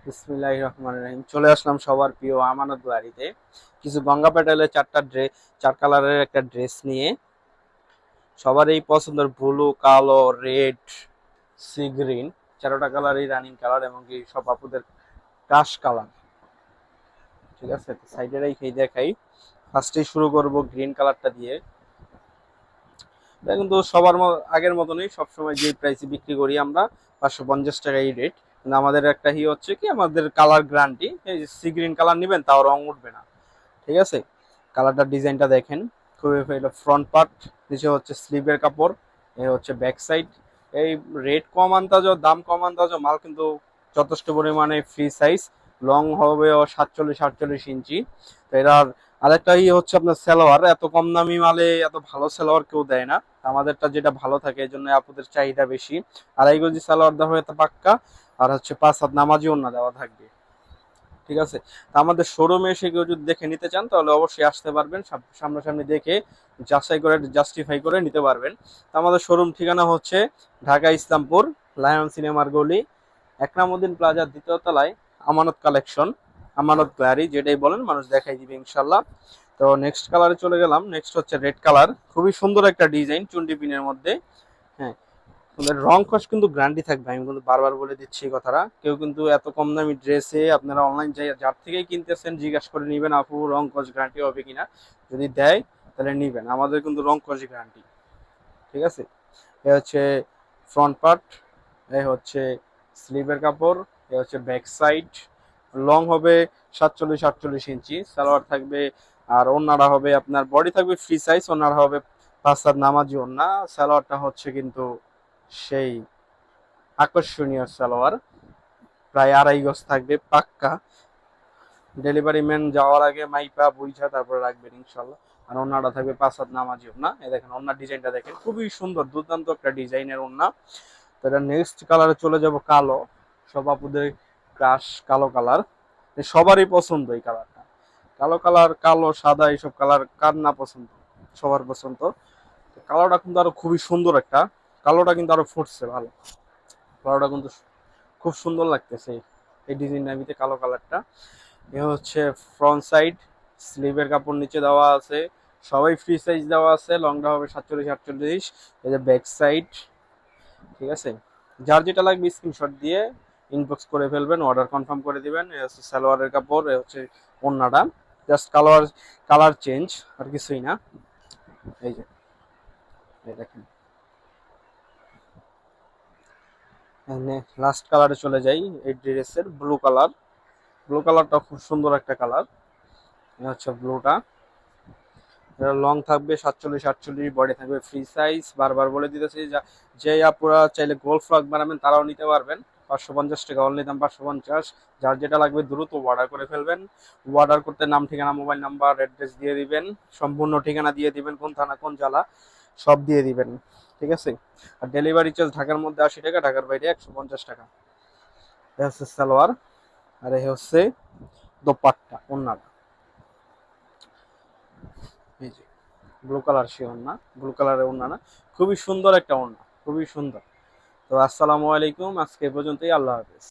বিসমিল্লাহির রহমানির রহিম। চলে আসলাম সবার প্রিয় আমানত বাড়িতে কিছু গঙ্গা প্যাটেলের চার কালারের একটা ড্রেস নিয়ে। সবার এই পছন্দের ব্লু, কালো, রেড, সি গ্রিন, চারোটা কালারই রানিং কালার এবং কি সব আপুদের ক্রাশ কালার। ঠিক আছে, সাইডে রেখেই দেখাই। ফার্স্টেই শুরু করব গ্রিন কালারটা দিয়ে। এটা কিন্তু আগের মতনই সবসময় যে প্রাইসে বিক্রি করি আমরা, 550 টাকা এই রেট। কিন্তু আমাদের একটা হচ্ছে কি, আমাদের কালার গ্যারান্টি। এই যে সি গ্রিন কালার নিবেন তাও রং উঠবে না। ঠিক আছে, কালারটার ডিজাইনটা দেখেন, খুবই ফ্রন্ট পার্ট, নিচে হচ্ছে স্লিভের কাপড়, এই হচ্ছে ব্যাক সাইড। এই রেট কম আনতাজ, দাম কম আনতাজ, মাল কিন্তু যথেষ্ট পরিমাণে ফ্রি সাইজ। লং হবে ও 47-48 ইঞ্চি। তো এটার আরেকটা হচ্ছে আপনার সালোয়ার, এত কম দামি মালে এত ভালো সালোয়ার কেউ দেয় না। আমাদেরটা যেটা ভালো থাকে এই জন্য আপুদের চাহিদা বেশি। 2.5 গজি সালোয়ার দেওয়া হয় পাক্কা, আর হচ্ছে 5 হাত নামাজি ওড়না দেওয়া থাকবে। ঠিক আছে, তা আমাদের শোরুমে এসে কেউ যদি দেখে নিতে চান তাহলে অবশ্যই আসতে পারবেন, সামনাসামনি দেখে যাচাই করে জাস্টিফাই করে নিতে পারবেন। তা আমাদের শোরুম ঠিকানা হচ্ছে ঢাকা ইসলামপুর, লায়ন সিনেমার গলি, একরামুদ্দিন প্লাজার 2য় তলায়, আমানত কালেকশন, আমানত গ্যালারি যেটাই বলেন মানুষ দেখাই দিবে ইনশাল্লাহ। তো নেক্সট কালারে চলে গেলাম। নেক্সট হচ্ছে রেড কালার, খুবই সুন্দর একটা ডিজাইন চুন্ডি পিনের মধ্যে। হ্যাঁ, আপনাদের রং কস কিন্তু গ্যারান্টি থাকবে, আমি কিন্তু বারবার বলে দিচ্ছি এই কথাটা। কেউ কিন্তু এত কম দামি ড্রেসে আপনারা অনলাইন যার থেকেই কিনতেছেন জিজ্ঞাসা করে নিবেন আপু রং কস গ্যারান্টি হবে কিনা। যদি দেয় তাহলে নিবেন, আমাদের কিন্তু রং কস গ্যারান্টি। ঠিক আছে, এ হচ্ছে ফ্রন্ট পার্ট, এ হচ্ছে স্লিভের কাপড়, এ হচ্ছে ব্যাক সাইড। লং হবে 47-48 ইঞ্চি, সালোয়ার থাকবে। আর ওড়নাটা হবে আপনার, বডি থাকবে ফ্রি সাইজ, ওড়নাটা হবে 5 হাত নামাজি ওড়না। সালোয়ারটা হচ্ছে কিন্তু সেই আকর্ষণীয় সালোয়ার, প্রায় 2.5 গজ থাকবে পাক্কা। ডেলিভারি ম্যান যাওয়ার আগে মাইপা বুঝা তারপরে রাখবেন ইনশাল্লাহ। আর ওড়নাটা থাকবে 5 হাত নামাজি ওড়না। এই দেখেন ওড়নার ডিজাইনটা দেখেন, খুবই সুন্দর দুর্দান্ত একটা ডিজাইনের ওড়না। তো এটা নেক্সট কালারে চলে যাব, কালো। সব আপুদের ক্রাশ কালো কালার, সবারই পছন্দ এই কালারটা। কালো কালার, কালো সাদা এইসব কালার কার না পছন্দ, সবার পছন্দ। কালোটা কিন্তু আরো খুবই সুন্দর একটা, কালোটা কিন্তু আরো ফুটছে ভালো। কালোটা কিন্তু খুব সুন্দর লাগতেছে এই ডিজাইন নামিতে কালো কালারটা। এ হচ্ছে ফ্রন্ট সাইড, স্লিভের কাপড় নিচে দেওয়া আছে, সবাই ফ্রি সাইজ দেওয়া আছে, লংটা হবে 47-48। এই যে ব্যাক সাইড। ঠিক আছে, যার যেটা লাগবে স্ক্রিনশট দিয়ে ইনবক্স করে ফেলবেন, অর্ডার কনফার্ম করে দিবেন। এ হচ্ছে সালোয়ারের কাপড়, এ হচ্ছে ওড়নাটা, জাস্ট কালার কালার চেঞ্জ, আর কিছুই না। এই যে এই দেখেন, লাস্ট কালারে চলে যাই। এই ড্রেসের ব্লু কালার, ব্লু কালারটা খুব সুন্দর একটা কালার। হচ্ছে ব্লুটা, এটা লং থাকবে 47-48, বডি থাকবে ফ্রি সাইজ। বারবার বলে দিতেছি, যে আপনারা চাইলে গোল ফ্রক বানাবেন তারাও নিতে পারবেন। 550 টাকা অনলি দাম, 550। যার যেটা লাগবে দ্রুত অর্ডার করে ফেলবেন। অর্ডার করতে নাম, ঠিকানা, মোবাইল নাম্বার, অ্যাড্রেস দিয়ে দিবেন, সম্পূর্ণ ঠিকানা দিয়ে দিবেন, কোন থানা কোন জেলা সব দিয়ে দিবেন। ঠিক আছে, আর ডেলিভারি চার্জ ঢাকার মধ্যে 80 টাকা, ঢাকার বাইরে 150 টাকা। এ হচ্ছে সালোয়ার, আর এ হচ্ছে দোপাট্টা ওড়নাটা। এই যে ব্লু কালার সে ওড়না, ব্লু কালারের ওড়না না, খুবই সুন্দর একটা ওড়না, খুবই সুন্দর। তো আসসালামু আলাইকুম, আজকে এ পর্যন্তই, আল্লাহ হাফেজ।